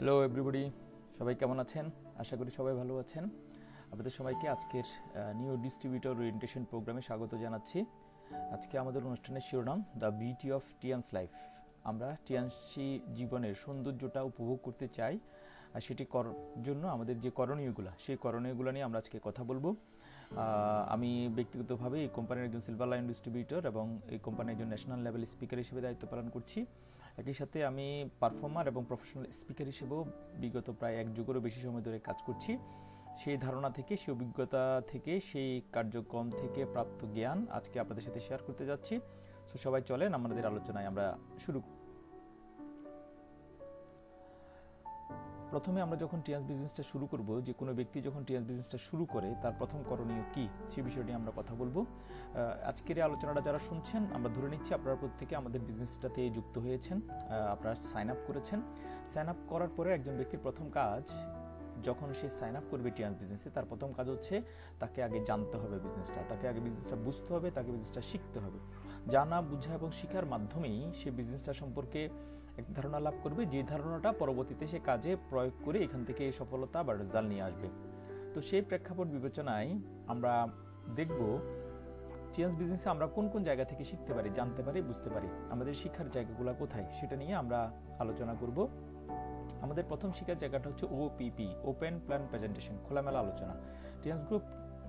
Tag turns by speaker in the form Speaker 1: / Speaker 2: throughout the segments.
Speaker 1: Hello everybody, সবাই কেমন আছেন? আশা করি সবাই ভালো আছেন। আপনাদের সবাইকে আজকের নিউ ডিস্ট্রিবিউটর ওরিয়েন্টেশন প্রোগ্রামে স্বাগত জানাচ্ছি। আজকে আমাদের অনুষ্ঠানের শিরোনাম the beauty of Tiens life. আমরা টিয়ান্সি জীবনের সৌন্দর্যটা উপভোগ করতে চাই, আর সেটি করার জন্য আমাদের যে করণীয়গুলো, সেই করণীয়গুলো নিয়ে আমরা আজকে কথা বলবো। আমি ব্যক্তিগতভাবে এই কোম্পানির একজন সিলভার লাইন ডিস্ট্রিবিউটর এবং এই কোম্পানির একজন ন্যাশনাল লেভেল স্পিকার হিসেবে দায়িত্ব পালন করছি। একই সাথে আমি পারফর্মার এবং প্রফেশনাল স্পিকার হিসেবেও বিগত প্রায় এক যুগেরও বেশি সময় ধরে কাজ করছি। সেই ধারণা থেকে, সেই অভিজ্ঞতা থেকে, সেই কার্যক্রম থেকে প্রাপ্ত জ্ঞান আজকে আপনাদের সাথে শেয়ার করতে যাচ্ছি। সো সবাই চলেন আমাদের আলোচনায় আমরা শুরু। প্রথমে আমরা যখন টিয়ান্স বিজনেসটা শুরু করব, যে কোনো ব্যক্তি যখন টিয়ান্স বিজনেসটা শুরু করে তার প্রথম করণীয় কী, সেই বিষয়টি আমরা কথা বলবো। আজকের এই আলোচনাটা যারা শুনছেন, আমরা ধরে নিচ্ছি আপনারা প্রত্যেকে আমাদের বিজনেসটাতে যুক্ত হয়েছেন, আপনারা সাইন আপ করেছেন। সাইন আপ করার পরে একজন ব্যক্তির প্রথম কাজ, যখন সে সাইন আপ করবে টিয়ান্স বিজনেসে, তার প্রথম কাজ হচ্ছে তাকে আগে জানতে হবে বিজনেসটা, তাকে আগে বিজনেসটা বুঝতে হবে, তাকে বিজনেসটা শিখতে হবে। জানা, বুঝা এবং শেখার মাধ্যমেই সে বিজনেসটা সম্পর্কে এক ধারণা লাভ করবে, যে ধারণাটা পরবর্তীতে সে কাজে প্রয়োগ করে এখান থেকে সফলতা বা রেজাল্ট নিয়ে আসবে। তো সেই প্রেক্ষাপট বিবেচনায় আমরা দেখব টিয়ান্স বিজনেসে আমরা কোন কোন জায়গা থেকে শিখতে পারি, জানতে পারি, বুঝতে পারি, আমাদের শিক্ষার জায়গাগুলো কোথায়, সেটা নিয়ে আমরা আলোচনা করব। আমাদের প্রথম শিক্ষার জায়গাটা হচ্ছে ওপিপি, ওপেন প্ল্যান প্রেজেন্টেশন, খোলামেলা আলোচনা। টিয়ান্স গ্রুপ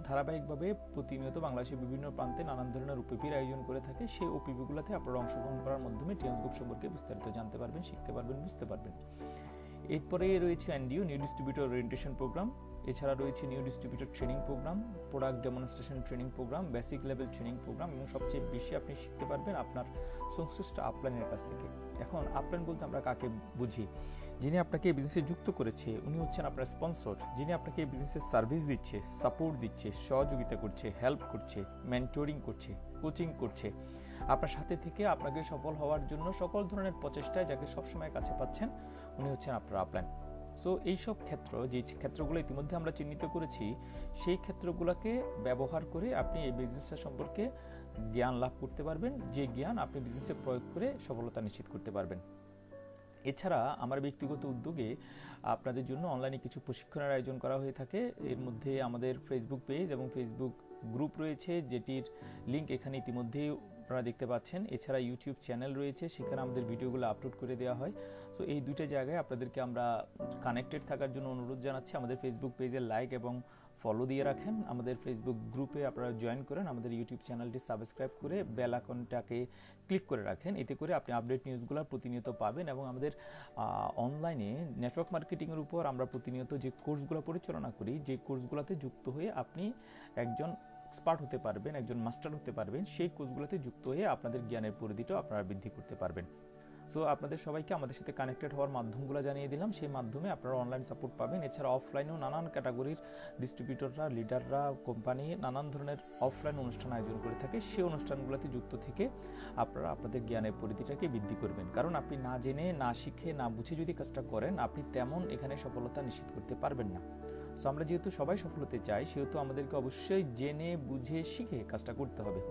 Speaker 1: ধারাবাহিকভাবে প্রতিনিয়ত বাংলাদেশের বিভিন্ন প্রান্তে নানান ধরনের ওপিপির আয়োজন করে থাকে। সেই ওপিপিগুলোতে আপনারা অংশগ্রহণ করার মাধ্যমে টিয়ান্স গ্রুপ সম্পর্কে বিস্তারিত জানতে পারবেন, শিখতে পারবেন, বুঝতে পারবেন। এরপরে রয়েছে NDO, new distributor orientation program. এছাড়া রয়েছে new distributor training program, product demonstration training program, basic level training program, এবং সবচেয়ে বেশি আপনি শিখতে পারবেন আপনার সংশ্লিষ্ট আপলাইনের কাছ থেকে। এখন আপলাইন বলতে আমরা কাকে বুঝি? যিনি আপনাকে এই বিজনেসে যুক্ত করেছে, উনি হচ্ছেন আপনার স্পন্সর, যিনি আপনাকে এই বিজনেসের সার্ভিস দিচ্ছে, সাপোর্ট দিচ্ছে, সহযোগিতা করছে, হেল্প করছে, মেন্টরিং করছে, কোচিং করছে, আপনার সাথে থেকে আপনাকে সফল হওয়ার জন্য সকল ধরনের প্রচেষ্টায় যাকে সবসময় কাছে পাচ্ছেন, উনি হচ্ছেন আপনার আপলাইন। সো এইসব ক্ষেত্র, যে ক্ষেত্রগুলো ইতিমধ্যে আমরা চিহ্নিত করেছি, সেই ক্ষেত্রগুলোকে ব্যবহার করে আপনি এই বিজনেসটা সম্পর্কে জ্ঞান লাভ করতে পারবেন, যে জ্ঞান আপনি বিজনেসে প্রয়োগ করে সফলতা নিশ্চিত করতে পারবেন। এছাড়া আমার ব্যক্তিগত উদ্যোগে আপনাদের জন্য অনলাইনে কিছু প্রশিক্ষণের আয়োজন করা হয়ে থাকে। এর মধ্যে আমাদের ফেসবুক পেজ এবং ফেসবুক গ্রুপ রয়েছে, যেটির লিঙ্ক এখানে ইতিমধ্যেই আপনারা দেখতে পাচ্ছেন। এছাড়া ইউটিউব চ্যানেল রয়েছে, সেখানে আমাদের ভিডিওগুলো আপলোড করে দেওয়া হয়। সো এই দুইটা জায়গায় আপনাদেরকে আমরা কানেক্টেড থাকার জন্য অনুরোধ জানাচ্ছি। আমাদের ফেসবুক পেজে লাইক এবং ফলো দিয়ে রাখেন, আমাদের ফেসবুক গ্রুপে আপনারা জয়েন করেন, আমাদের ইউটিউব চ্যানেলটি সাবস্ক্রাইব করে বেল আইকনটাকে ক্লিক করে রাখেন। এতে করে আপনি আপডেট নিউজগুলো প্রতিনিয়ত পাবেন। এবং আমাদের অনলাইনে নেটওয়ার্ক মার্কেটিংয়ের উপর আমরা প্রতিনিয়ত যে কোর্সগুলো পরিচালনা করি, যে কোর্সগুলোতে যুক্ত হয়ে আপনি একজন এক্সপার্ট হতে পারবেন, একজন মাস্টার হতে পারবেন, সেই কোর্সগুলোতে যুক্ত হয়ে আপনাদের জ্ঞানের পরিধিটাও আপনারা বৃদ্ধি করতে পারবেন। সো আপনাদের সবাইকে আমাদের সাথে কানেক্টেড হওয়ার মাধ্যমগুলো জানিয়ে দিলাম। সেই মাধ্যমে আপনারা অনলাইন সাপোর্ট পাবেন। এছাড়া অফলাইনেও নানান ক্যাটাগরির ডিস্ট্রিবিউটররা, লিডাররা, কোম্পানি নানান ধরনের অফলাইন অনুষ্ঠান আয়োজন করে থাকে। সেই অনুষ্ঠানগুলোতে যুক্ত থেকে আপনারা আপনাদের জ্ঞানের পরিধিটাকে বৃদ্ধি করবেন। কারণ আপনি না জেনে, না শিখে, না বুঝে যদি কাজটা করেন, আপনি তেমন এখানে সফলতা নিশ্চিত করতে পারবেন না। সো আমরা যেহেতু সবাই সফল হতে চাই, সেহেতু আমাদেরকে অবশ্যই জেনে, বুঝে, শিখে কাজটা করতে হবে।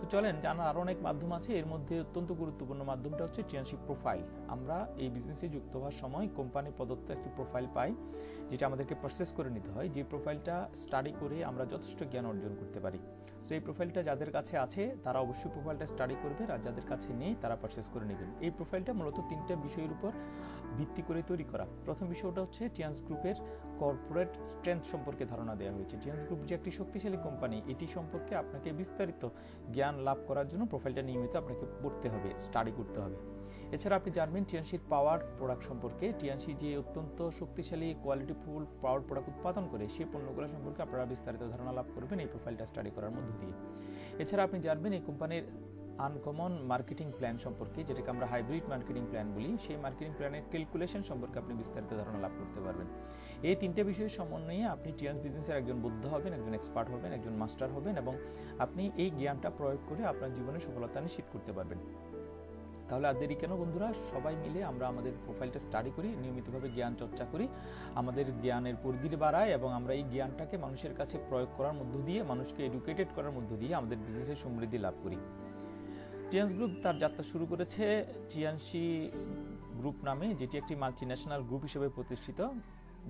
Speaker 1: তো চলেন, জানার আরও অনেক মাধ্যম আছে। এর মধ্যে অত্যন্ত গুরুত্বপূর্ণ মাধ্যমটা হচ্ছে টিয়ানশিপ প্রোফাইল। আমরা এই বিজনেসে যুক্ত হওয়ার সময় কোম্পানি প্রদত্ত একটি প্রোফাইল পাই, যেটা আমাদেরকে প্রসেস করে নিতে হয়। যে প্রোফাইলটা স্টাডি করে আমরা যথেষ্ট জ্ঞান অর্জন করতে পারি। সো এই প্রোফাইলটা যাদের কাছে আছে তারা অবশ্যই প্রোফাইলটা স্টাডি করবে, আর যাদের কাছে নেই তারা প্রসেস করে নেবেন। এই প্রোফাইলটা মূলত তিনটা বিষয়ের উপর ভিত্তি করে তৈরি করা। প্রথম বিষয়টা হচ্ছে টিয়ান্স গ্রুপের কর্পোরেট স্ট্রেংথ সম্পর্কে ধারণা দেওয়া হয়েছে। টিয়ান্স গ্রুপ যে একটি শক্তিশালী কোম্পানি, এটি সম্পর্কে আপনাকে বিস্তারিত জ্ঞান লাভ করার জন্য প্রোফাইলটা নিয়মিত আপনাকে পড়তে হবে, স্টাডি করতে হবে। এছাড়া আপনি জানবেন টিয়ানশির পাওয়ার প্রোডাক্ট সম্পর্কে। টিয়ানশি যে অত্যন্ত শক্তিশালী কোয়ালিটিফুল পাওয়ার প্রোডাক্ট উৎপাদন করে, সেই পণ্যগুলো সম্পর্কে আপনারা বিস্তারিত ধারণা লাভ করবেন এই প্রোফাইলটা স্টাডি করার মধ্য দিয়ে। এছাড়া আপনি জানবেন এই কোম্পানির আনকমন মার্কেটিং প্ল্যান সম্পর্কে, যেটাকে আমরা হাইব্রিড মার্কেটিং প্ল্যান বলি। সেই মার্কেটিং প্ল্যানের ক্যালকুলেশন সম্পর্কে আপনি বিস্তারিত ধারণা লাভ করতে পারবেন। এই তিনটে বিষয়ের সমন্বয়ে আপনি টিয়ান্স বিজনেসের একজন বুদ্ধ হবেন, একজন এক্সপার্ট হবেন, একজন মাস্টার হবেন, এবং আপনি এই জ্ঞানটা প্রয়োগ করে আপনার জীবনে সফলতা নিশ্চিত করতে পারবেন। তাহলে আর দেরি কেন বন্ধুরা, সবাই মিলে আমরা আমাদের প্রোফাইলটা স্টাডি করি, নিয়মিতভাবে জ্ঞান চর্চা করি, আমাদের জ্ঞানের পরিধি বাড়াই, এবং আমরা এই জ্ঞানটাকে মানুষের কাছে প্রয়োগ করার মধ্য দিয়ে, মানুষকে এডুকেটেড করার মধ্য দিয়ে আমাদের বিজনেসের সমৃদ্ধি লাভ করি। টিয়ান্স গ্রুপ তার যাত্রা শুরু করেছে টিয়ানশি গ্রুপ নামে, যেটি একটি মাল্টিন্যাশনাল গ্রুপ হিসেবে প্রতিষ্ঠিত,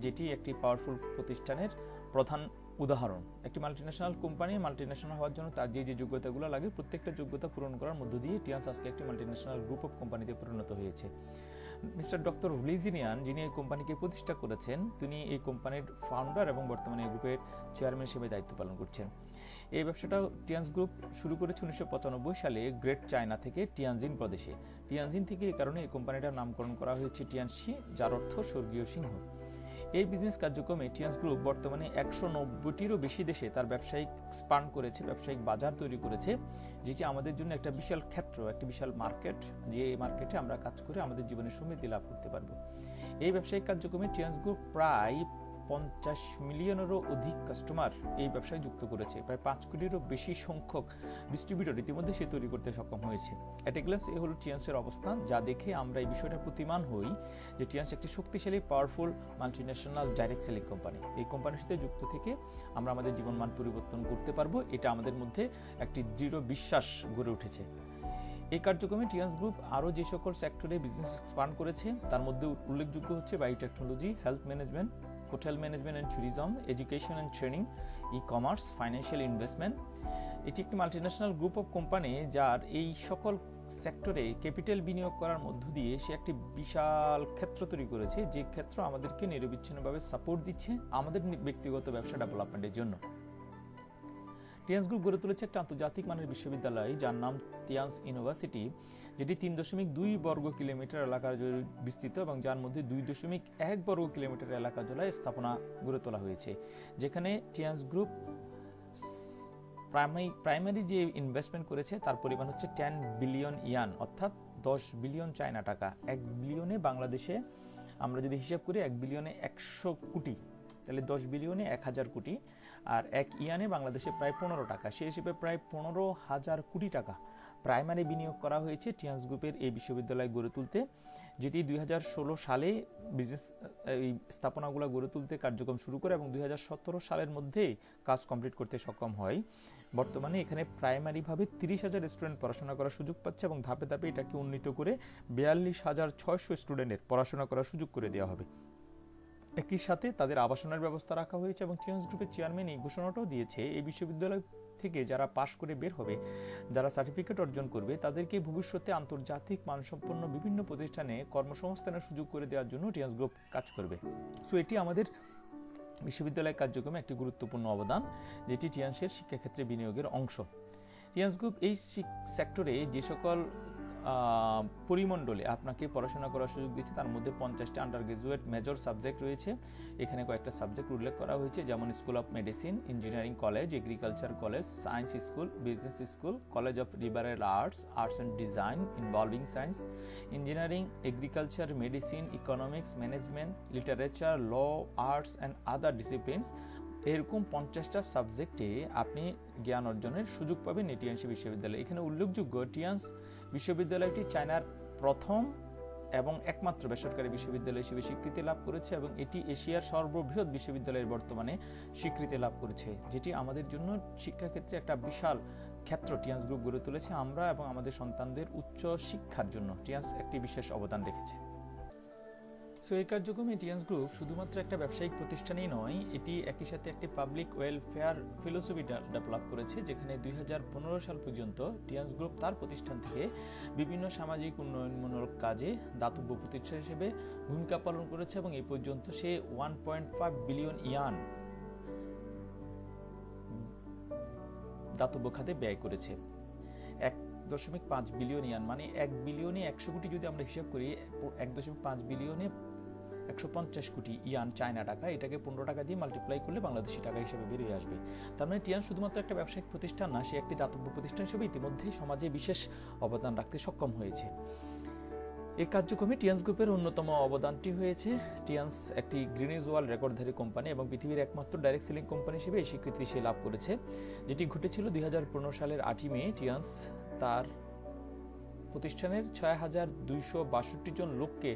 Speaker 1: যেটি একটি পাওয়ারফুল প্রতিষ্ঠানের প্রধান উদাহরণ। একটি মাল্টিন্যাশনাল কোম্পানি মাল্টিন্যাশনাল হওয়ার জন্য তার যে যোগ্যতাগুলো লাগে প্রত্যেকটা যোগ্যতা পূরণ করার মধ্য দিয়ে টিয়ান্স আজকে একটি মাল্টিন্যাশনাল গ্রুপ অফ কোম্পানিতে পরিণত হয়েছে। মিস্টার ডক্টর হুলিজিনিয়ান, যিনি এই কোম্পানিকে প্রতিষ্ঠা করেছেন, তিনি এই কোম্পানির ফাউন্ডার এবং বর্তমানে এই গ্রুপের চেয়ারম্যান হিসেবে দায়িত্ব পালন করছেন। এই ব্যবসাটা টিয়ান্স গ্রুপ শুরু করেছে 1995 সালে গ্রেট চায়না থেকে টিয়ানজিন প্রদেশে। টিয়ানজিন থেকে এই কারণে এই কোম্পানিটার নামকরণ করা হয়েছে টিয়ানশি, যার অর্থ স্বর্গীয় সিংহ। এই বিজনেস কার্যক্রমে টিয়ান্স গ্রুপ বর্তমানে 190টিরও বেশি দেশে তার ব্যবসায়িক এক্সপান্ড করেছে, ব্যবসায়িক বাজার তৈরি করেছে, যেটি আমাদের জন্য একটা বিশাল ক্ষেত্র, একটা বিশাল মার্কেট, যে মার্কেটে আমরা কাজ করে আমাদের জীবনে সমৃদ্ধি লাভ করতে পারবো। এই ব্যবসায়িক কার্যক্রমে টিয়ান্স গ্রুপ প্রায় 50 মিলিয়নেরও অধিক কাস্টমার এই ব্যবসায় যুক্ত করেছে। প্রায় 5 কোটিরও বেশি সংখ্যক ডিস্ট্রিবিউটর ইতিমধ্যে সে তৈরি করতে সক্ষম হয়েছে। এট এ গ্ল্যান্স, এই হলো টিয়ান্সের অবস্থান, যা দেখে আমরা এই বিষয়টা প্রতিমান হই যে টিয়ান্স একটি শক্তিশালী powerful multinational direct selling company. এই কোম্পানির সাথে যুক্ত থেকে আমরা আমাদের জীবনমান পরিবর্তন করতে পারবো, এটা আমাদের মধ্যে একটি দৃঢ় বিশ্বাস গড়ে উঠেছে। এই কার্যক্রমে টিয়ান্স গ্রুপ আরও যে সকল সেক্টরে বিজনেস এক্সপান্ড করেছে তার মধ্যে উল্লেখযোগ্য হচ্ছে biotechnology, health management, hotel management and tourism, education and training, e-commerce, financial investment. এটি একটি মাল্টিন্যাশনাল গ্রুপ অফ কোম্পানি যার এই সকল সেক্টরে ক্যাপিটাল বিনিয়োগ করার মধ্য দিয়ে সে একটি বিশাল ক্ষেত্র তৈরি করেছে, যে ক্ষেত্র আমাদেরকে নিরবিচ্ছিন্নভাবে সাপোর্ট দিচ্ছে আমাদের ব্যক্তিগত ব্যবসা ডেভেলপমেন্টের জন্য। টিয়ান্স গ্রুপ গড়ে তুলেছে একটা আন্তর্জাতিক মানের বিশ্ববিদ্যালয় যার নাম টিয়ান্স ইউনিভার্সিটি, যেটি 3.2 বর্গ কিলোমিটার এলাকা জুড়ে বিস্তৃত এবং যার মধ্যে 2.1 বর্গ কিলোমিটার এলাকা জুড়ে স্থাপনা গড়ে তোলা হয়েছে, যেখানে টিয়ান্স গ্রুপ প্রাইমারি যে ইনভেস্টমেন্ট করেছে তার পরিমাণ হচ্ছে 10 বিলিয়ন ইয়ান, অর্থাৎ 10 বিলিয়ন চায়না টাকা। 1 বিলিয়নে বাংলাদেশে আমরা যদি হিসাব করি 1 বিলিয়নে 100 কোটি, তাহলে 10 বিলিয়নে 1000 কোটি, আর 1 ইয়ানে বাংলাদেশে প্রায় 15 টাকা। সেই হিসেবে প্রায় 15,000 কোটি টাকা প্রাইমারি বিনিয়োগ করা হয়েছে টিয়ান্স গ্রুপের এই বিশ্ববিদ্যালয় গড়ে তুলতে, যেটি 2016 সালে বিজনেস এই স্থাপনাগুলো গড়ে তুলতে কার্যক্রম শুরু করে এবং 2017 সালের মধ্যে কাজ কমপ্লিট করতে সক্ষম হয়। বর্তমানে এখানে প্রাইমারিভাবে 30,000 স্টুডেন্ট পড়াশোনা করার সুযোগ পাচ্ছে এবং ধাপে ধাপে এটাকে উন্নীত করে 42,600 স্টুডেন্টের পড়াশোনা করার সুযোগ করে দেওয়া হবে। একই সাথে তাদের আবাসনের ব্যবস্থা রাখা হয়েছে এবং টিয়ান্স গ্রুপের চেয়ারম্যান এই ঘোষণাটাও দিয়েছে, এই বিশ্ববিদ্যালয় থেকে যারা পাশ করে বের হবে, যারা সার্টিফিকেট অর্জন করবে, তাদেরকে ভবিষ্যতে আন্তর্জাতিক মানসম্পন্ন বিভিন্ন প্রতিষ্ঠানে কর্মসংস্থানের সুযোগ করে দেওয়ার জন্য টিয়ান্স গ্রুপ কাজ করবে। সো এটি আমাদের বিশ্ববিদ্যালয় কার্যক্রমে একটি গুরুত্বপূর্ণ অবদান, যেটি টিয়ান্সের শিক্ষাক্ষেত্রে বিনিয়োগের অংশ। টিয়ান্স গ্রুপ এই সেক্টরে যে সকল পরিমণ্ডলে আপনাকে পড়াশোনা করার সুযোগ দিচ্ছে তার মধ্যে 50টা আন্ডার গ্রাজুয়েট মেজর সাবজেক্ট রয়েছে। এখানে কয়েকটা সাবজেক্ট উল্লেখ করা হয়েছে, যেমন school of medicine, engineering college, agriculture college, science school, business school, college of liberal arts, arts and design involving science, engineering, agriculture, medicine, economics, management, literature, law, arts and other disciplines. এরকম 50টা সাবজেক্টে আপনি জ্ঞান অর্জনের সুযোগ পাবেন এই Tiens বিশ্ববিদ্যালয়ে। এখানে উল্লেখযোগ্য, টিয়ান্স বিশ্ববিদ্যালয়টি চায়নার প্রথম এবং একমাত্র বেসরকারি বিশ্ববিদ্যালয় হিসেবে স্বীকৃতি লাভ করেছে এবং এটি এশিয়ার সর্ববৃহৎ বিশ্ববিদ্যালয়ের বর্তমানে স্বীকৃতি লাভ করেছে, যেটি আমাদের জন্য শিক্ষাক্ষেত্রে একটা বিশাল ক্ষেত্র টিয়ান্স গ্রুপ গড়ে তুলেছে। আমরা এবং আমাদের সন্তানদের উচ্চ শিক্ষার জন্য টিয়ান্স একটি বিশেষ অবদান রেখেছে। সো এই কার্যক্রমে টিয়ান্স গ্রুপ শুধুমাত্র একটা ব্যবসায়িক প্রতিষ্ঠানই নয়, এটি একই সাথে একটি পাবলিক ওয়েলফেয়ার ফিলোসফি ডেভেলপ করেছে, যেখানে 2015 সাল পর্যন্ত টিয়ান্স গ্রুপ তার প্রতিষ্ঠান থেকে বিভিন্ন সামাজিক উন্নয়নমূলক কাজে দাতব্য প্রতিষ্ঠান হিসেবে ভূমিকা পালন করেছে এবং এই পর্যন্ত সে 1.5 বিলিয়ন ইয়ান দাতব্য খাতে ব্যয় করেছে। 1.5 বিলিয়ন ইয়ান মানে 1 বিলিয়নে 100 কোটি যদি আমরা হিসাব করি, 1.5 বিলিয়নে 150 কোটি ইয়ান চায়না টাকা, এটাকে 15 টাকা দিয়ে মাল্টিপ্লাই করলে বাংলাদেশি টাকা হিসেবে বেরিয়ে আসবে। তার মানে টিয়ান্স শুধুমাত্র একটা ব্যবসায়িক প্রতিষ্ঠান না, সে একটি দাতব্য প্রতিষ্ঠান হিসেবে ইতিমধ্যেই সমাজে বিশেষ অবদান রাখতে সক্ষম হয়েছে। এই কার্যক্রমে টিয়ান্স গ্রুপের অন্যতম অবদানটি হয়েছে, টিয়ান্স একটি গ্রিনিজ ওয়ার্ল্ড রেকর্ডধারী কোম্পানি এবং পৃথিবীর একমাত্র ডাইরেক্ট সেলিং কোম্পানি হিসেবে এই স্বীকৃতি সে লাভ করেছে, যেটি ঘটেছিল 2015 সালের 8 মে। টিয়ান্স তার প্রতিষ্ঠানের 6,262 জন লোককে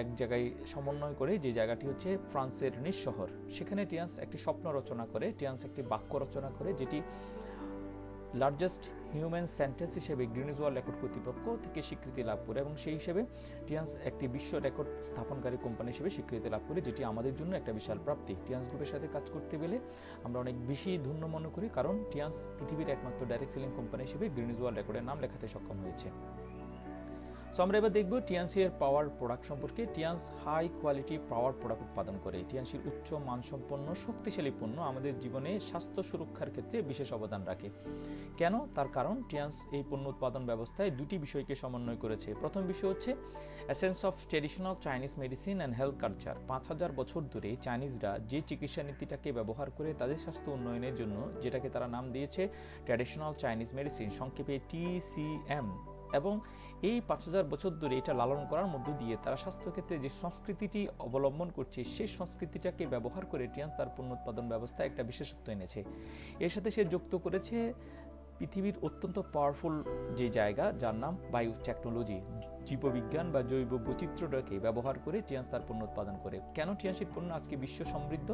Speaker 1: এক জায়গায় সমন্বয় করে, যে জায়গাটি হচ্ছে ফ্রান্সের নিস শহর, সেখানে টিয়ান্স একটি স্বপ্ন রচনা করে, টিয়ান্স একটি বাক্য রচনা করে, যেটি লার্জেস্ট হিউম্যান সেন্টেন্স হিসেবে গ্রিনিজ ওয়ার্ল্ড রেকর্ড কর্তৃপক্ষ থেকে স্বীকৃতি লাভ করে এবং সেই হিসেবে টিয়ান্স একটি বিশ্ব রেকর্ড স্থাপনকারী কোম্পানি হিসেবে স্বীকৃতি লাভ করে, যেটি আমাদের জন্য একটা বিশাল প্রাপ্তি। টিয়ান্স গ্রুপের সাথে কাজ করতে পেলে আমরা অনেক বেশি ধন্য মনে করি, কারণ টিয়ান্স পৃথিবীর একমাত্র ডাইরেক্ট সেলিং কোম্পানি হিসেবে গ্রিনিজ ওয়ার্ল্ড রেকর্ডের নাম লেখাতে সক্ষম হয়েছে। সো আমরা এবার দেখব টিয়ান্সির পাওয়ার প্রোডাক্ট সম্পর্কে। টিয়ান্স হাই কোয়ালিটি পাওয়ার প্রোডাক্ট উৎপাদন করে। টিয়ান্সির উচ্চ মানসম্পন্ন শক্তিশালী পণ্য আমাদের জীবনে স্বাস্থ্য সুরক্ষার ক্ষেত্রে বিশেষ অবদান রাখে। কেন? তার কারণ টিয়ান্স এই পণ্য উৎপাদন ব্যবস্থায় দুটি বিষয়কে সমন্বয় করেছে। প্রথম বিষয় হচ্ছে essence of traditional Chinese medicine and health culture. 5000 বছর ধরে চাইনিজরা যে চিকিৎসা নীতিটাকে ব্যবহার করে তাদের স্বাস্থ্য উন্নয়নের জন্য, যেটাকে তারা নাম দিয়েছে ট্র্যাডিশনাল চাইনিজ মেডিসিন, সংক্ষেপে TCM, এবং এই 5000 বছর ধরে এটা লালন করার মধ্য দিয়ে তারা স্বাস্থ্যক্ষেত্রে যে সংস্কৃতিটি অবলম্বন করছে সেই সংস্কৃতিটাকে ব্যবহার করে টিয়ান্স তার পণ্য উৎপাদন ব্যবস্থায় একটা বিশেষত্ব এনেছে। এর সাথে সে যুক্ত করেছে পৃথিবীর অত্যন্ত পাওয়ারফুল যে জায়গা, যার নাম বায়োটেকনোলজি, জীববিজ্ঞান বা জৈব বৈচিত্র্যটাকে ব্যবহার করে টিয়ান্স তার পণ্য উৎপাদন করে। কেন টিয়ান্সির পণ্য আজকে বিশ্ব সমৃদ্ধ?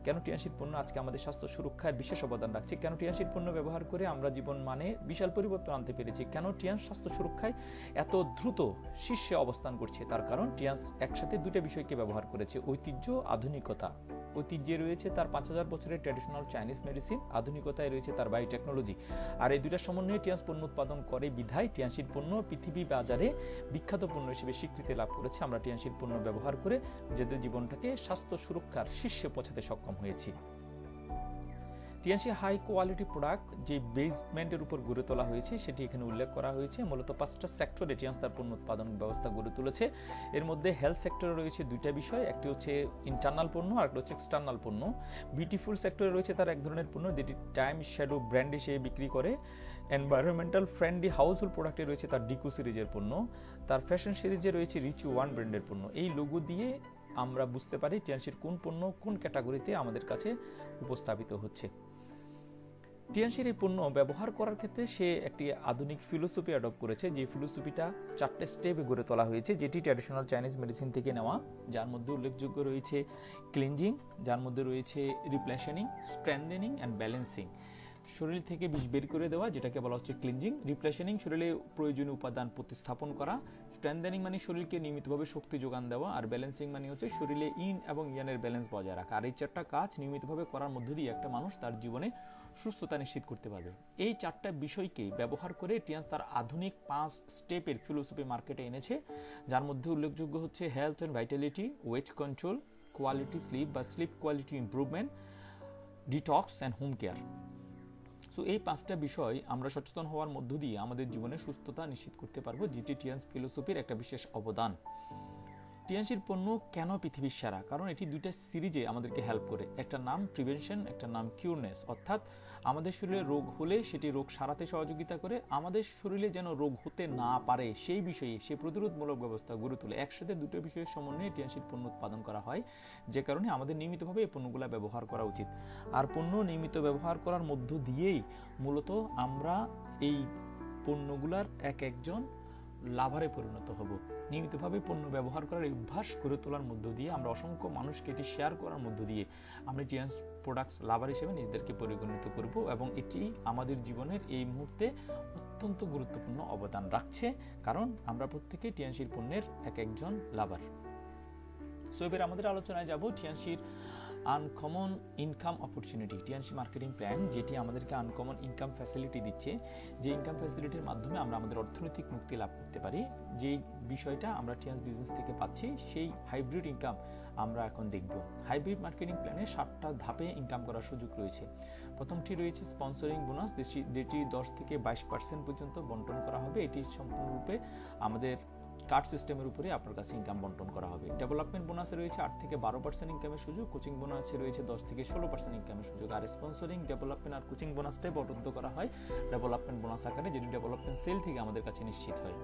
Speaker 1: কেন টিয়ান্সির পণ্য আজকে আমাদের স্বাস্থ্য সুরক্ষায় বিশেষ অবদান রাখছে? কেন টিয়ান্সির পণ্য ব্যবহার করে আমরা জীবন মানে বিশাল পরিবর্তন আনতে পেরেছি? কেন টিয়ান্স স্বাস্থ্য সুরক্ষায় এত দ্রুত শীর্ষে অবস্থান করছে? তার কারণ টিয়ান্স একসাথে দুটো বিষয়কে ব্যবহার করেছে, ঐতিহ্য, আধুনিকতা। ঐতিহ্যে রয়েছে তার 5000 বছরের ট্র্যাডিশনাল চাইনিজ মেডিসিন, আধুনিকতায় রয়েছে তার বায়োটেকনোলজি। আর এই দুইটার সমন্বয়ে টিয়ান্স পণ্য উৎপাদন করে বিধায় টিয়ান্সির পণ্য পৃথিবী বাজারে বিখ্যাত পণ্য হিসেবে স্বীকৃতি লাভ করেছে। আমরা টিয়ান্সির পণ্য ব্যবহার করে নিজেদের জীবনটাকে স্বাস্থ্য সুরক্ষার শীর্ষে পৌঁছাতে সক্ষম হয়েছি। টিয়ান্সি হাই কোয়ালিটি প্রোডাক্ট যে বেসমেন্টের উপর গড়ে তোলা হয়েছে সেটি এখানে উল্লেখ করা হয়েছে। মূলত 5টা সেক্টরে টিয়ান্স তার পণ্য উৎপাদন ব্যবস্থা গড়ে তুলেছে। এর মধ্যে হেলথ সেক্টরে রয়েছে দুইটা বিষয়, একটি হচ্ছে ইন্টারনাল পণ্য আর একটা হচ্ছে এক্সটার্নাল পণ্য। বিউটিফুল সেক্টরে রয়েছে তার এক ধরনের পণ্য যেটি টাইম শ্যাডো ব্র্যান্ড হিসেবে বিক্রি করে। এনভায়রনমেন্টাল ফ্রেন্ডলি হাউসহোল্ড প্রোডাক্টে রয়েছে তার ডিকো সিরিজের পণ্য। তার ফ্যাশন সিরিজে রয়েছে রিচ ওয়ান ব্র্যান্ডের পণ্য। এই লোগো দিয়ে আমরা বুঝতে পারি টিয়ান্সির কোন পণ্য কোন ক্যাটাগরিতে আমাদের কাছে উপস্থাপিত হচ্ছে। টিয়ান্সির এই পণ্য ব্যবহার করার ক্ষেত্রে সে একটি আধুনিক ফিলোসফি অ্যাডপ্ট করেছে, যে ফিলোসফিটা 4টে স্টেপে গড়ে তোলা হয়েছে, যেটি ট্র্যাডিশনাল চাইনিজ মেডিসিন থেকে নেওয়া, যার মধ্যে উল্লেখযোগ্য রয়েছে ক্লিনজিং, যার মধ্যে রয়েছে রিপ্লেশনিং, স্ট্রেংথেনিং অ্যান্ড ব্যালেন্সিং। শরীর থেকে বিষ বের করে দেওয়া, যেটাকে বলা হচ্ছে ক্লিনজিং। রিপ্লেশনিং, শরীরে প্রয়োজনীয় উপাদান প্রতিস্থাপন করা। স্ট্রেংথেনিং মানে শরীরকে নিয়মিতভাবে শক্তি যোগান দেওয়া। আর ব্যালেন্সিং মানে হচ্ছে শরীরে ইন এবং ইয়ানের ব্যালেন্স বজায় রাখা। আর এই 4টা কাজ নিয়মিতভাবে করার মধ্য দিয়ে একটা মানুষ তার জীবনে সুস্থতা নিশ্চিত করতে পারবে। এই 4টা বিষয়কে ব্যবহার করে টিয়ান্স তার আধুনিক 5 স্টেপের ফিলোসফি মার্কেটে এনেছে, যার মধ্যে উল্লেখযোগ্য হচ্ছে health and vitality, weight control, quality sleep বা sleep quality improvement, detox and home care. So এই 5টা বিষয় আমরা সচেতন হওয়ার মধ্য দিয়ে আমাদের জীবনে সুস্থতা নিশ্চিত করতে পারবো, যেটি টিয়ান্স ফিলোসফির একটা বিশেষ অবদান। টিয়ান্সির পণ্য কেন পৃথিবীর সেরা? কারণ এটি দুইটা সিরিজে আমাদেরকে হেল্প করে। একটা নাম প্রিভেনশন, একটা নাম কিউরনেস, অর্থাৎ আমাদের শরীরে রোগ হলে সেটি রোগ সারাতে সহযোগিতা করে, আমাদের শরীরে যেন রোগ হতে না পারে সেই বিষয়ে সে প্রতিরোধমূলক ব্যবস্থা গড়ে তোলে। একসাথে দুটো বিষয়ের সমন্বয়ে টিয়ান্সির পণ্য উৎপাদন করা হয়, যে কারণে আমাদের নিয়মিতভাবে এই পণ্যগুলো ব্যবহার করা উচিত। আর পণ্য নিয়মিত ব্যবহার করার মধ্য দিয়েই মূলত আমরা এই পণ্যগুলার এক একজন লাভারে পরিণত হব। নিয়মিতভাবে পণ্য ব্যবহার করার অভ্যাস গড়ে তোলার মধ্য দিয়ে আমরা অসংখ্য মানুষকে এটি শেয়ার করার মধ্য দিয়ে আমরা টিয়ান্স প্রোডাক্টস লাভার হিসেবে নিজেদেরকে পরিগণিত করব, এবং এটি আমাদের জীবনের এই মুহূর্তে অত্যন্ত গুরুত্বপূর্ণ অবদান রাখছে, কারণ আমরা প্রত্যেকেই টিয়ান্সির পণ্যের এক একজন লাভার। সো এবার আমাদের আলোচনায় যাব টিয়ান্সির uncommon income opportunity, Tiens marketing plan, যেটি আমাদেরকে আনকমন ইনকাম ফ্যাসিলিটি দিচ্ছে, যে ইনকাম ফ্যাসিলিটির মাধ্যমে আমরা আমাদের অর্থনৈতিক মুক্তি লাভ করতে পারি। যে বিষয়টা আমরা টিয়ান্স বিজনেস থেকে পাচ্ছি, সেই হাইব্রিড ইনকাম আমরা এখন দেখব। হাইব্রিড মার্কেটিং প্ল্যানে 7টা ধাপে ইনকাম করার সুযোগ রয়েছে। প্রথমটি রয়েছে স্পন্সরিং বোনাস, যেটি 10 থেকে 22% পর্যন্ত বন্টন করা হবে। এটি সম্পূর্ণরূপে আমাদের কার্ড সিস্টেমের উপরে আপনার কাছে ইনকাম বন্টন করা হবে। ডেভেলপমেন্ট বোনাসে রয়েছে 8 থেকে 12% ইনকামের সুযোগ। কোচিং বোনাসে রয়েছে 10 থেকে 16% ইনকামের সুযোগ। আর স্পন্সরিং, ডেভেলপমেন্ট আর কোচিং বোনাসটাই বরাদ্দ করা হয় ডেভেলপমেন্ট বোনাস আকারে, যেটি ডেভেলপমেন্ট সেল থেকে আমাদের কাছে নিশ্চিত হয়।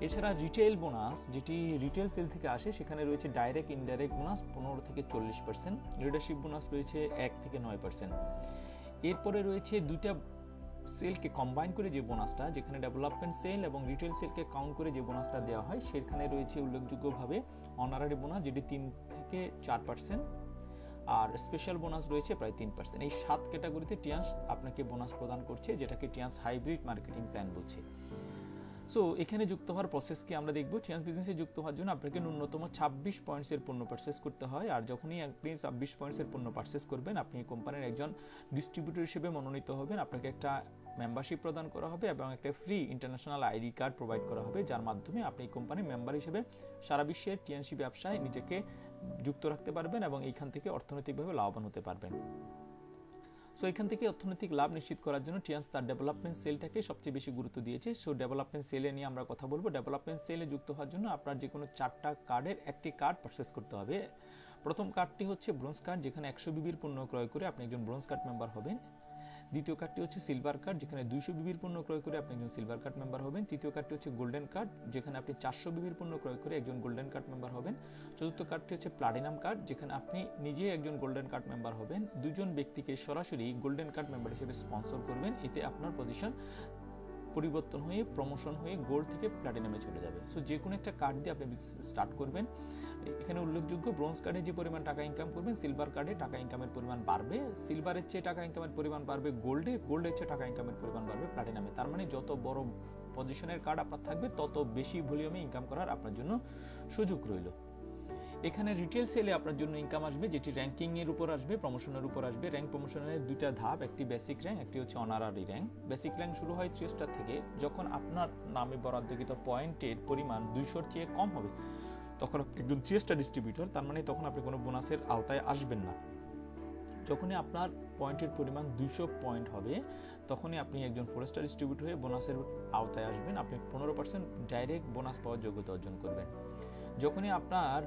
Speaker 1: এছাড়া রিটেল বোনাস, যেটি রিটেল সেল থেকে আসে, সেখানে রয়েছে ডাইরেক্ট ইনডাইরেক্ট বোনাস 15 থেকে 40%। লিডারশিপ বোনাস রয়েছে 1 থেকে 9%। এরপরে রয়েছে দুইটা সেলকে কম্বাইন করে যে বোনাসটা, যেখানে ডেভেলপমেন্ট সেল এবং রিটেল সেলকে কাউন্ট করে যে বোনাসটা দেওয়া হয়, সেখানে রয়েছে উল্লেখযোগ্যভাবে অনারারি বোনাস, যেটি 3 থেকে 4%। আর স্পেশাল বোনাস রয়েছে প্রায় 3%। এই 7 ক্যাটাগরিতে টিয়ান্স আপনাকে বোনাস প্রদান করছে, যেটাকে টিয়ান্স হাইব্রিড মার্কেটিং প্ল্যান বলছে। সো এখানে যুক্ত হওয়ার প্রসেস কি আমরা দেখব। টিয়ান্স বিজনেসে যুক্ত হওয়ার জন্য আপনাকে ন্যূনতম 26 পয়েন্টসের পণ্য পারচেস করতে হয়। আর যখনই আপনি 26 পয়েন্টসের পণ্য পারচেস করবেন, আপনি কোম্পানির একজন ডিস্ট্রিবিউটর হিসেবে মনোনীত হবেন। আপনাকে একটা মেম্বারশিপ প্রদান করা হবে এবং একটা free international ID card provide করা হবে, যার মাধ্যমে আপনি কোম্পানির মেম্বার হিসেবে সারা বিশ্বের টিএনসি ব্যবসায় নিজেকে যুক্ত রাখতে পারবেন এবং এইখান থেকে অর্থনৈতিকভাবে লাভবান হতে পারবেন। সো এখান থেকে অর্থনৈতিক লাভ নিশ্চিত করার জন্য টিয়ান্স তার ডেভেলপমেন্ট সেলটাকে সবচেয়ে বেশি গুরুত্ব দিয়েছে। সো ডেভেলপমেন্ট সেলে নিয়ে আমরা কথা বলবো। ডেভেলপমেন্ট সেলে যুক্ত হওয়ার জন্য আপনার যে কোনো 4টা কার্ডের একটি কার্ড পারচেস করতে হবে। প্রথম কার্ডটি হচ্ছে ব্রোঞ্জ কার্ড, যেখানে 100 বিবির পণ্য ক্রয় করে আপনি একজন ব্রোঞ্জ কার্ড মেম্বার হবেন। দ্বিতীয় কার্ডটি হচ্ছে সিলভার কার্ড, যেখানে 200 বিবির পণ্য ক্রয় করে আপনি একজন সিলভার কার্ড মেম্বার হবেন। তৃতীয় কার্ডটি হচ্ছে গোল্ডেন কার্ড, যেখানে আপনি 400 বিবির পণ্য ক্রয় করে একজন গোল্ডেন কার্ড মেম্বার হবেন। চতুর্থ কার্ডটি হচ্ছে প্লাটিনাম কার্ড, যেখানে আপনি নিজেই একজন গোল্ডেন কার্ড মেম্বার হবেন। দুজন ব্যক্তিকে সরাসরি গোল্ডেন কার্ড মেম্বার হিসেবে স্পন্সর করবেন। এতে আপনার পজিশন পরিবর্তন হয়ে প্রমোশন হয়ে গোল্ড থেকে প্ল্যাটিনামে চলে যাবে। সো যে কোনো একটা কার্ড দিয়ে আপনি স্টার্ট করবেন। এখানে উল্লেখযোগ্য ব্রোঞ্জ কার্ডে যে পরিমাণ টাকা ইনকাম করবেন, সিলভার কার্ডে টাকা ইনকামের পরিমাণ বাড়বে। সিলভারের চেয়ে টাকা ইনকামের পরিমাণ বাড়বে গোল্ডে, গোল্ডের চেয়ে টাকা ইনকামের পরিমাণ বাড়বে প্ল্যাটিনামে। তার মানে যত বড় পজিশনের কার্ড আপনার থাকবে, তত বেশি ভলিউমে ইনকাম করার আপনার জন্য সুযোগ রইল। এখানে রিটেল সেলে আপনার জন্য ইনকাম আসবে, যেটি র্যাঙ্কিং এর উপর আসবে, প্রমোশনের উপর আসবে। র্যাঙ্ক প্রমোশনের দুইটা ধাপ, একটি বেসিক র্যাঙ্ক, একটি হচ্ছে অনারারি র্যাঙ্ক। বেসিক র্যাঙ্ক শুরু হয় 3 স্টার থেকে। যখন আপনার নামে বরাদ্দকৃত পয়েন্টের পরিমাণ 200-র চেয়ে কম হবে, তখন আপনি একজন 3 স্টার ডিস্ট্রিবিউটর, তার মানে তখন আপনি কোনো বোনাসের আওতায় আসবেন না। যখনই আপনার পয়েন্টের পরিমাণ 200 পয়েন্ট হবে, তখনই আপনি একজন 4 স্টার ডিস্ট্রিবিউটর হয়ে বোনাসের আওতায় আসবেন। আপনি 15% ডাইরেক্ট বোনাস পাওয়ার যোগ্যতা অর্জন করবেন। যখনই আপনার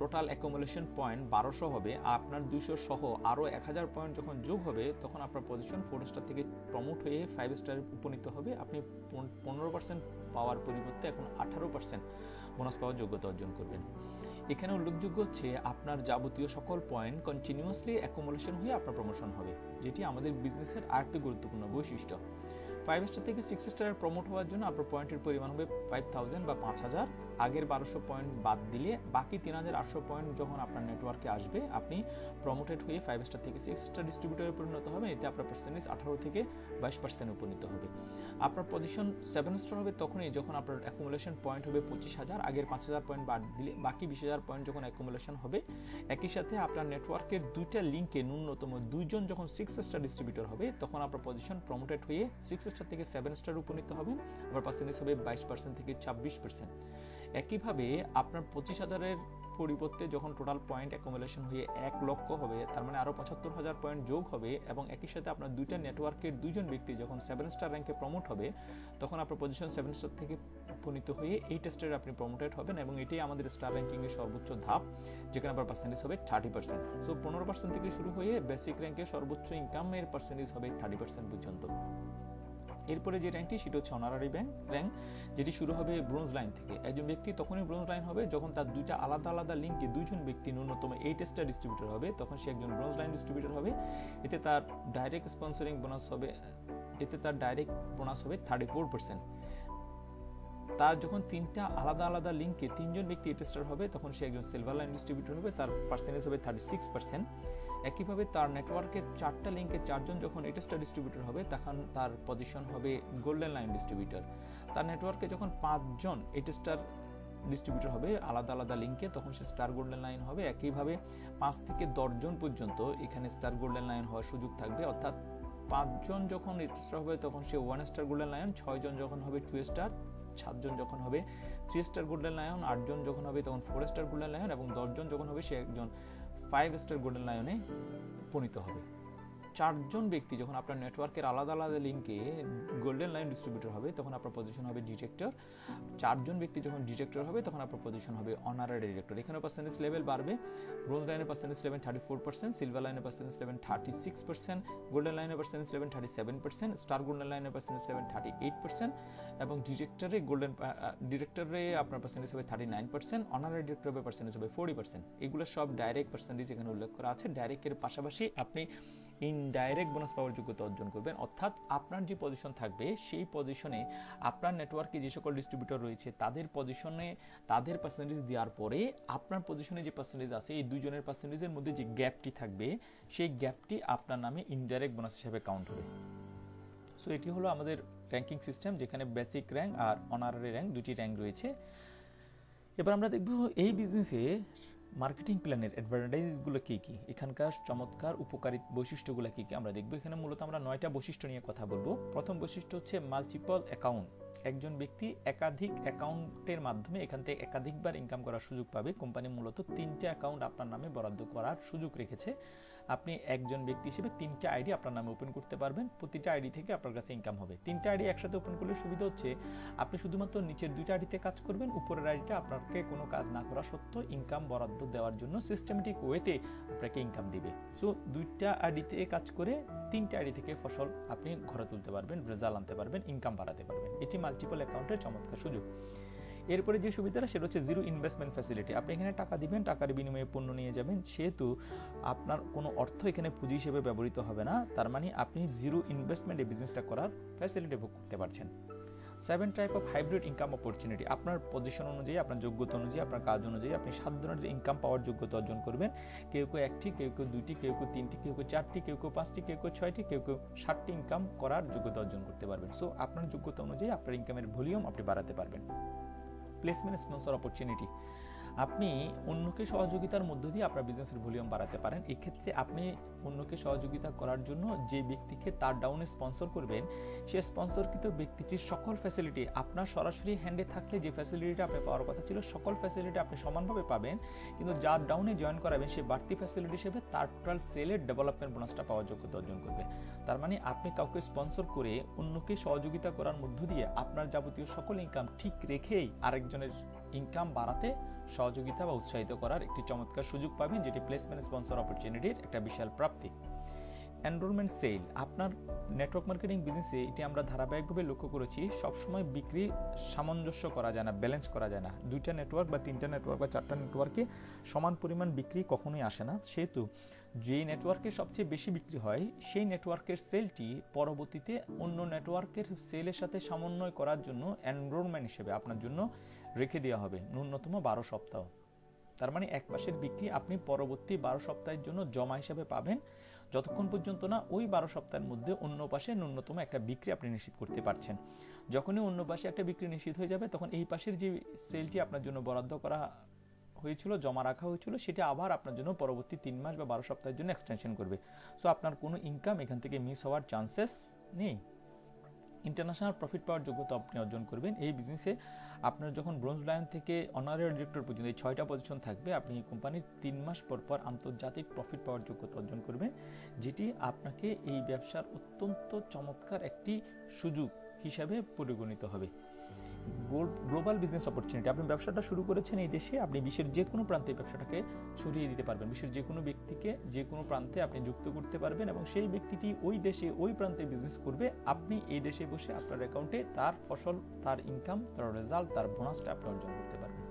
Speaker 1: টোটাল অ্যাকুমুলেশন পয়েন্ট 1200 হবে, আপনার 200 সহ আরও 1000 পয়েন্ট যখন যোগ হবে, তখন আপনার পজিশন 4 স্টার থেকে প্রমোট হয়ে 5 স্টারে উপনীত হবে। আপনি 15% পাওয়ার পরিবর্তে এখন 18% বোনাস পাওয়ার যোগ্যতা অর্জন করবেন। এখানে উল্লেখযোগ্য হচ্ছে আপনার যাবতীয় সকল পয়েন্ট কন্টিনিউয়াসলি অ্যাকুমুলেশন হয়ে আপনার প্রমোশন হবে, যেটি আমাদের বিজনেসের আরেকটি গুরুত্বপূর্ণ বৈশিষ্ট্য। 5 স্টার থেকে 6 স্টারে প্রমোট হওয়ার জন্য আপনার পয়েন্টের পরিমাণ হবে 5000 বা 5000। আগের 1200 পয়েন্ট বাদ দিলে বাকি 3800 পয়েন্ট যখন আপনার নেটওয়ার্কে আসবে, আপনি প্রমোটেড হয়ে 5 স্টার থেকে 6 স্টার ডিস্ট্রিবিউটরে পরিণত হবে। এতে আপনার পার্সেন্টেজ 18 থেকে 22% উপনীত হবে। আপনার পজিশন 7 স্টার হবে তখনই যখন আপনার অ্যাকুমুলেশন পয়েন্ট হবে 25000। আগের 5000 পয়েন্ট বাদ দিলে বাকি 20000 পয়েন্ট যখন অ্যাকুমুলেশন হবে। একই সাথে আপনার নেটওয়ার্কের দুইটা লিঙ্কে ন্যূনতম 2 জন যখন 6 স্টার ডিস্ট্রিবিউটর হবে, তখন আপনার পজিশন প্রমোটেড হয়ে 6 স্টার থেকে 7 স্টার উপনীত হবেন। আপনার পার্সেন্টেজ হবে 22% থেকে 26%। একইভাবে আপনার 25000-এর পরিবর্তে যখন টোটাল পয়েন্ট অ্যাকুমুলেশন হয়ে 1 লক্ষ হবে, তার মানে আরও 75000 পয়েন্ট যোগ হবে এবং একই সাথে আপনার দুইটা নেটওয়ার্কের 2 জন ব্যক্তি যখন 7 স্টার র্যাঙ্কে প্রমোট হবে, তখন আপনার পজিশন 7 স্টার থেকে উপনীত হয়ে 8 স্টারে আপনি প্রমোটেড হবেন এবং এটাই আমাদের স্টার র্যাঙ্কিংয়ের সর্বোচ্চ ধাপ, যেখানে আপনার পার্সেন্টেজ হবে 30%। সো 15% থেকে শুরু হয়ে বেসিক র্যাঙ্কে সর্বোচ্চ ইনকামের পার্সেন্টেজ হবে 30% পর্যন্ত। এরপরে যে র্যাঙ্কটি সেটা হচ্ছে অনারারি র্যাঙ্ক, যেটি শুরু হবে ব্রোঞ্জ লাইন থেকে। একজন ব্যক্তি তখনই ব্রোঞ্জ লাইন হবে যখন তার দুইটা আলাদা আলাদা লিঙ্কে 2 জন ব্যক্তি ন্যূনতম 8 স্টার ডিস্ট্রিবিউটর হবে, তখন সে একজন ব্রোঞ্জ লাইন ডিস্ট্রিবিউটর হবে। এতে তার ডাইরেক্ট স্পন্সরিং বোনাস হবে, এতে তার ডাইরেক্ট বোনাস হবে 34%। তার যখন 3টা আলাদা আলাদা লিঙ্কে 3 জন ব্যক্তি 8 স্টার হবে, তখন সে একজন সিলভার লাইন ডিস্ট্রিবিউটর হবে, তার পার্সেন্টেজ হবে 36%। একইভাবে তার নেটওয়ার্কের 4টা লিঙ্কে 4 জন যখন 8 স্টার ডিস্ট্রিবিউটর হবে, তখন তার পজিশন হবে গোল্ডেন লাইন ডিস্ট্রিবিউটর। তার নেটওয়ার্কে যখন 5 জন 8 স্টার ডিস্ট্রিবিউটর হবে আলাদা আলাদা লিঙ্কে, তখন সে স্টার গোল্ডেন লাইন হবে। একইভাবে 5 থেকে 10 জন পর্যন্ত এখানে স্টার গোল্ডেন লাইন হওয়ার সুযোগ থাকবে, অর্থাৎ 5 জন যখন 8 স্টার হবে তখন সে 1 স্টার গোল্ডেন লায়ন, 6 জন যখন হবে 2 স্টার, 7 জন যখন হবে 3 স্টার গোল্ডেন লায়ন, 8 জন যখন হবে তখন 4 স্টার গোল্ডেন লায়ন এবং 10 জন যখন হবে সে একজন 5 স্টার গোল্ডেন লায়নে উপনীত হবে। 4 জন ব্যক্তি যখন আপনার নেটওয়ার্কের আলাদা আলাদা লিঙ্কে গোল্ডেন লাইন ডিস্ট্রিবিউটর হবে, তখন আপনার পজিশন হবে ডিটেক্টর। 4 জন ব্যক্তি যখন ডিটেক্টর হবে, তখন আপনার পজিশন হবে অনারারি ডিরেক্টর। এখানে পার্সেন্টেজ লেভেল বাড়বে। ব্রোঞ্জ লাইনের পার্সেন্টেজ লেভেল 34%, সিলভার লাইনের পার্সেন্টেজ লেভেল 36%, গোল্ডেন লাইনের পার্সেন্টেজ লেভেল 37%, স্টার গোল্ডেন লাইনের পার্সেন্টেজ লেভেল 38% এবং ডিরেক্টরে আপনার পার্সেন্টেজ হবে 39%, অনারারি ডিরেক্টর পার্সেন্টেজ হবে 40%। এগুলো সব ডাইরেক্ট পার্সেন্টেজ এখানে উল্লেখ করা আছে। ডাইরেক্টের পাশাপাশি আপনি ইনডাইরেক্ট বোনাস পাওয়ার যোগ্যতা অর্জন করবেন। অর্থাৎ আপনার যে পজিশন থাকবে সেই পজিশনে আপনার নেটওয়ার্কে যে সকল ডিস্ট্রিবিউটর রয়েছে তাদের পজিশনে তাদের পার্সেন্টেজ দেওয়ার পরে আপনার পজিশনে যে পার্সেন্টেজ আছে এই দুইজনের পার্সেন্টেজের মধ্যে যে গ্যাপটি থাকবে সেই গ্যাপটি আপনার নামে ইনডাইরেক্ট বোনাস হিসেবে কাউন্ট হবে। সো এটি হলো আমাদের র্যাঙ্কিং সিস্টেম, যেখানে বেসিক র্যাঙ্ক আর অনারারি র্যাঙ্ক দুটি র্যাঙ্ক রয়েছে। এবার আমরা দেখব এই বিজনেসে মার্কেটিং প্ল্যানের অ্যাডভার্টাইজগুলো কী কী, এখানকার চমৎকার উপকারী বৈশিষ্ট্যগুলো কী কী আমরা দেখব। এখানে মূলত আমরা 9টা বৈশিষ্ট্য নিয়ে কথা বলবো। প্রথম বৈশিষ্ট্য হচ্ছে মাল্টিপল অ্যাকাউন্ট। একজন ব্যক্তি একাধিক অ্যাকাউন্টের মাধ্যমে এখান থেকে একাধিকবার ইনকাম করার সুযোগ পাবে। কোম্পানি মূলত 3টা অ্যাকাউন্ট আপনার নামে বরাদ্দ করার সুযোগ রেখেছে। আপনি একজন ব্যক্তি হিসেবে 3টা আইডি আপনার নামে ওপেন করতে পারবেন, প্রতিটা আইডি থেকে আপনার কাছে ইনকাম হবে। 3টা আইডি একসাথে ওপেন করলে সুবিধা হচ্ছে আপনি শুধুমাত্র নিচের 2টা আইডিতে কাজ করবেন, উপরের আইডিটা আপনাকে কোনো কাজ না করা সত্ত্বেও ইনকাম বরাদ্দ দেওয়ার জন্য সিস্টেমেটিক ওয়েতে আপনাকে ইনকাম দিবে। সো 2টা আইডিতে কাজ করে 3টা আইডি থেকে ফসল আপনি ঘরে তুলতে পারবেন, রেজাল্ট আনতে পারবেন, ইনকাম বাড়াতে পারবেন। এটি মাল্টিপল অ্যাকাউন্টের চমৎকার সুযোগ। এরপরে যে সুবিধাটা সেটা হচ্ছে জিরো ইনভেস্টমেন্ট ফ্যাসিলিটি। আপনি এখানে টাকা দিবেন, টাকার বিনিময়ে পণ্য নিয়ে যাবেন, সেহেতু আপনার কোনো অর্থ এখানে পুঁজি হিসেবে ব্যবহৃত হবে না। তার মানে আপনি জিরো ইনভেস্টমেন্টে বিজনেসটা করার ফ্যাসিলিটি ভোগ করতে পারছেন। 7 type of hybrid income opportunity. আপনার পজিশন অনুযায়ী, আপনার যোগ্যতা অনুযায়ী, আপনার কাজ অনুযায়ী আপনি 7 ধরনের ইনকাম পাওয়ার যোগ্যতা অর্জন করবেন। কেউ কেউ 1টি, কেউ কেউ 2টি, কেউ কেউ 3টি, কেউ কেউ 4টি, কেউ কেউ 5টি, কেউ কেউ 6টি, কেউ কেউ 7টি ইনকাম করার যোগ্যতা অর্জন করতে পারবেন। সো আপনার যোগ্যতা অনুযায়ী আপনার ইনকামের ভলিউম আপনি বাড়াতে পারবেন। Placement sponsor opportunity. আপনি অন্যকে সহযোগিতার মধ্য দিয়ে আপনার বিজনেসের ভলিউম বাড়াতে পারেন। এক্ষেত্রে আপনি অন্যকে সহযোগিতা করার জন্য যে ব্যক্তিকে তার ডাউনে স্পন্সর করবেন, সে স্পন্সরকৃত ব্যক্তিটির সকল ফ্যাসিলিটি আপনার সরাসরি হ্যান্ডে থাকলে যে ফ্যাসিলিটিটা আপনি পাওয়ার কথা ছিল সকল ফ্যাসিলিটি আপনি সমানভাবে পাবেন, কিন্তু যার ডাউনে জয়েন করাবেন সে বাড়তি ফ্যাসিলিটি হিসেবে তার টোটাল সেলের ডেভেলপমেন্ট বোনাসটা পাওয়ার যোগ্যতা অর্জন করবে। তার মানে আপনি কাউকে স্পন্সর করে অন্যকে সহযোগিতা করার মধ্য দিয়ে আপনার যাবতীয় সকল ইনকাম ঠিক রেখেই আরেকজনের ইনকাম বাড়াতে সহযোগিতা বা উৎসাহিত করার একটি চমৎকার সুযোগ পাবেন, যেটি প্লেসমেন্ট স্পন্সর অপরচুনিটির একটা বিশাল প্রাপ্তি। Enrolment sale. আপনার নেটওয়ার্ক মার্কেটিং বিজনেসে এটি আমরা ধারাবাহিকভাবে লক্ষ্য করেছি, সবসময় বিক্রি সামঞ্জস্য করা যায় না, ব্যালেন্স করা যায় না। 2টা নেটওয়ার্ক বা 3টা নেটওয়ার্ক বা 4টা নেটওয়ার্কে সমান পরিমাণ বিক্রি কখনোই আসে না। সেহেতু যেই নেটওয়ার্কে সবচেয়ে বেশি বিক্রি হয় সেই নেটওয়ার্কের সেলটি পরবর্তীতে অন্য নেটওয়ার্কের সেলের সাথে সমন্বয় করার জন্য এনরোলমেন্ট হিসেবে আপনার জন্য রেখে দেওয়া হবে ন্যূনতম 12 সপ্তাহ। তার মানে এক মাসের বিক্রি আপনি পরবর্তী 12 সপ্তাহের জন্য জমা হিসাবে পাবেন, যতক্ষণ পর্যন্ত না ওই 12 সপ্তাহের মধ্যে অন্য পাশে ন্যূনতম একটা বিক্রি আপনি নিশ্চিত করতে পারছেন। যখনই অন্য পাশে একটা বিক্রি নিশ্চিত হয়ে যাবে তখন এই পাশের যে সেলটি আপনার জন্য বরাদ্দ করা হয়েছিল, জমা রাখা হয়েছিল, সেটা আবার আপনার জন্য পরবর্তী 3 মাস বা 12 সপ্তাহের জন্য এক্সটেনশন করবে। সো আপনার কোনো ইনকাম এখান থেকে মিস হওয়ার চান্সেস নেই। ইন্টারন্যাশনাল প্রফিট পাওয়ার যোগ্যতা আপনি অর্জন করবেন। এই বিজনেসে আপনার যখন ব্রোঞ্জ লায়ন থেকে অনারারি ডিরেক্টর পর্যন্ত এই 6টা পজিশন থাকবে, আপনি কোম্পানির 3 মাস পর পর আন্তর্জাতিক প্রফিট পাওয়ার যোগ্যতা অর্জন করবেন, যেটি আপনাকে এই ব্যবসার অত্যন্ত চমৎকার একটি সুযোগ হিসাবে পরিগণিত হবে। Global business opportunity. আপনি ব্যবসাটা শুরু করেছেন এই দেশে, আপনি বিশ্বের যে কোনো প্রান্তে ব্যবসাটাকে ছড়িয়ে দিতে পারবেন। বিশ্বের যে কোনো ব্যক্তিকে যে কোনো প্রান্তে আপনি যুক্ত করতে পারবেন এবং সেই ব্যক্তিটি ওই দেশে ওই প্রান্তে বিজনেস করবে, আপনি এই দেশে বসে আপনার অ্যাকাউন্টে তার ফসল, তার ইনকাম, তার রেজাল্ট, তার বোনাসটা আপনি অর্জন করতে পারবেন।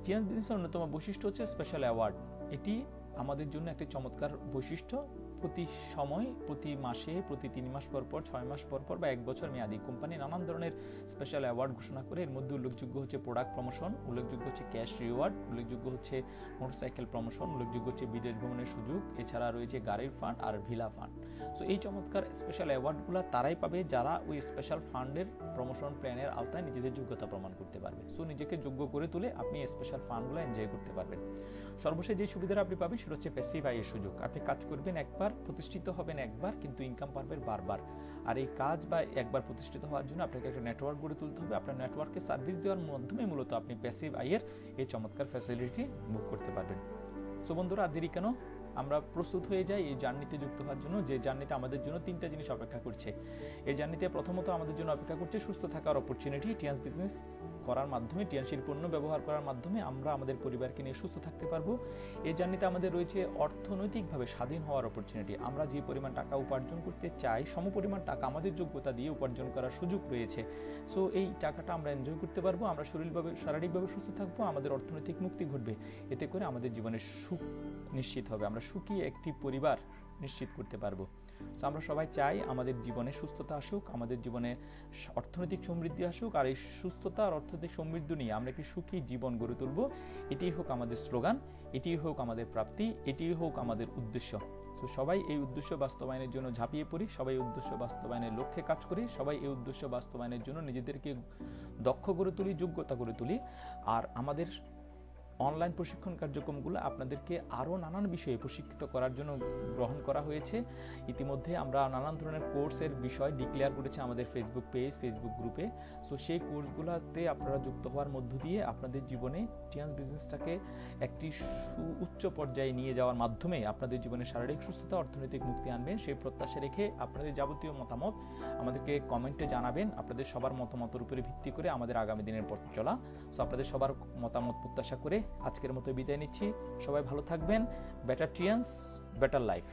Speaker 1: টিএনএস বিজনেসের অন্যতম বৈশিষ্ট্য হচ্ছে স্পেশাল অ্যাওয়ার্ড। এটি আমাদের জন্য একটি চমৎকার বৈশিষ্ট্য। প্রতি সময়, প্রতি মাসে, প্রতি 3 মাস পর পর, 6 মাস পর পর বা 1 বছর মেয়াদি কোম্পানি নানান ধরনের স্পেশাল অ্যাওয়ার্ড ঘোষণা করে। এর মধ্যে উল্লেখযোগ্য হচ্ছে প্রোডাক্ট প্রমোশন, উল্লেখযোগ্য হচ্ছে ক্যাশ রিওয়ার্ড, উল্লেখযোগ্য হচ্ছে মোটরসাইকেল প্রমোশন, উল্লেখযোগ্য হচ্ছে বিদেশ ভ্রমণের সুযোগ, এছাড়া রয়েছে গাড়ির ফান্ড আর ভিলা ফান্ড। সো এই চমৎকার স্পেশাল অ্যাওয়ার্ডগুলো তারাই পাবে যারা ওই স্পেশাল ফান্ডের প্রমোশন প্ল্যানের আওতায় নিজেদের যোগ্যতা প্রমাণ করতে পারবে। সো নিজেকে যোগ্য করে তুলে আপনি স্পেশাল ফান্ডগুলো এনজয় করতে পারবেন। সর্বশেষ যে সুবিধাটা আপনি পাবেন সেটা হচ্ছে প্যাসিভ আয়ের সুযোগ। আপনি কাজ করবেন একবার, প্রতিষ্ঠিত হবেন একবার, কিন্তু ইনকাম পাবেন বারবার। আর এই কাজ বা একবার প্রতিষ্ঠিত হওয়ার জন্য আপনাকে একটা নেটওয়ার্ক গড়ে তুলতে হবে। আপনার নেটওয়ার্ককে সার্ভিস দেওয়ার মাধ্যমে মূলত আপনি প্যাসিভ আয়ের এই চমৎকার ফ্যাসিলিটি বুক করতে পারবেন। সো বন্ধুরা, আর দেরি কেন, আমরা প্রস্তুত হয়ে যাই এই জার্নিতে যুক্ত হওয়ার জন্য, যে জার্নিতে আমাদের জন্য 3টা জিনিস অপেক্ষা করছে। এই জার্নিতে প্রথমত আমাদের জন্য অপেক্ষা করছে সুস্থ থাকার অপরচুনিটি। টিএনএস বিজনেস করার মাধ্যমে, টিএনসির পণ্য ব্যবহার করার মাধ্যমে আমরা আমাদের পরিবারকে নিয়ে সুস্থ থাকতে পারবো। এই জার্নিতে আমাদের রয়েছে অর্থনৈতিকভাবে স্বাধীন হওয়ার অপরচুনিটি। আমরা যে পরিমাণ টাকা উপার্জন করতে চাই সমপরিমাণ টাকা আমাদের যোগ্যতা দিয়ে উপার্জন করার সুযোগ রয়েছে। সো এই টাকাটা আমরা এনজয় করতে পারবো, আমরা শারীরিকভাবে সুস্থ থাকবো, আমাদের অর্থনৈতিক মুক্তি ঘটবে। এতে করে আমাদের জীবনের সুখ নিশ্চিত হবে, আমরা সুখী একটি পরিবার নিশ্চিত করতে পারবো। সো আমরা সবাই চাই আমাদের জীবনে সুস্থতা আসুক, আমাদের জীবনে অর্থনৈতিক সমৃদ্ধি আসুক, আর এই সুস্থতা আর অর্থনৈতিক সমৃদ্ধি নিয়ে আমরা একটি সুখী জীবন গড়ে তুলব। এটিই হোক আমাদের স্লোগান, এটিই হোক আমাদের প্রাপ্তি, এটিই হোক আমাদের উদ্দেশ্য। তো সবাই এই উদ্দেশ্য বাস্তবায়নের জন্য ঝাঁপিয়ে পড়ি, সবাই উদ্দেশ্য বাস্তবায়নের লক্ষ্যে কাজ করি, সবাই এই উদ্দেশ্য বাস্তবায়নের জন্য নিজেদেরকে দক্ষ করে তুলি, যোগ্যতা করে তুলি। আর আমাদের অনলাইন প্রশিক্ষণ কার্যক্রমগুলো আপনাদেরকে আরও নানান বিষয়ে প্রশিক্ষিত করার জন্য গ্রহণ করা হয়েছে। ইতিমধ্যে আমরা নানান ধরনের কোর্সের বিষয় ডিক্লেয়ার করেছি আমাদের ফেসবুক পেজ, ফেসবুক গ্রুপে। সো সেই কোর্সগুলোতে আপনারা যুক্ত হওয়ার মধ্য দিয়ে আপনাদের জীবনে টিয়ান্স বিজনেসটাকে একটি উচ্চ পর্যায়ে নিয়ে যাওয়ার মাধ্যমে আপনাদের জীবনে শারীরিক সুস্থতা, অর্থনৈতিক মুক্তি আনবেন সেই প্রত্যাশা রেখে আপনাদের যাবতীয় মতামত আমাদেরকে কমেন্টে জানাবেন। আপনাদের সবার মতামতের উপরে ভিত্তি করে আমাদের আগামী দিনের পথ চলা। সো আপনাদের সবার মতামত প্রত্যাশা করে আজকের মতো বিদায় নিচ্ছি। সবাই ভালো থাকবেন। Better Tiens, better life.